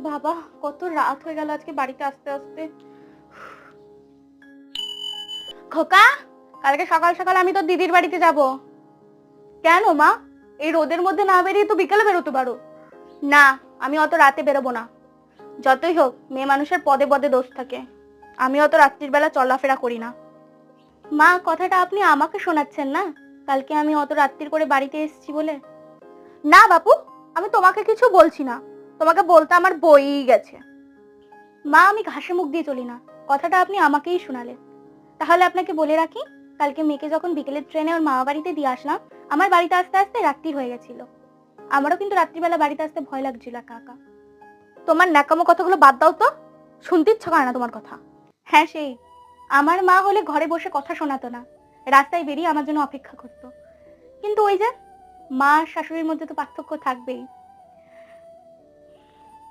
বাবা, কত রাত হয়ে গেল আজকে বাড়িতে আসতে আসতে। খোকা, কালকে সকাল সকাল আমি তো দিদির বাড়িতে যাব। কেন মা? এই রোদের মধ্যে না বেরিয়ে তো বিকেলে বেরোতে পারো। না, আমি অত রাতে বেরোবো না। যতই হোক, মেয়ে মানুষের পদে পদে দোষ থাকে। আমি অত রাত্রির বেলা চলাফেরা করি না। মা, কথাটা আপনি আমাকে শোনাচ্ছেন না? কালকে আমি অত রাত্রির করে বাড়িতে এসেছি বলে। না বাপু, আমি তোমাকে কিছু বলছি না। তোমাকে বলতে আমার বইই গেছে। মা, আমি ঘাসে মুখ দিয়ে চলি না। কথাটা আপনি আমাকেই শোনালেন। তাহলে আপনাকে বলে রাখি, কালকে মেয়েকে যখন বিকেলের ট্রেনে ওর মামা বাড়িতে দিয়ে আসলাম, আমার বাড়িতে আসতে আসতে রাত্রি হয়ে গেছিল। আমারও কিন্তু রাত্রিবেলা বাড়িতে আসতে ভয় লাগছিল কাকা। তোমার ন্যাকামো কথাগুলো বাদ দাও তো। শুনতে ইচ্ছা করে না তোমার কথা। হ্যাঁ, সেই আমার মা হলে ঘরে বসে কথা শোনাতো না, রাস্তায় বেরিয়ে আমার জন্য অপেক্ষা করতো। কিন্তু ওই যে, মা আর শাশুড়ির মধ্যে তো পার্থক্য থাকবেই।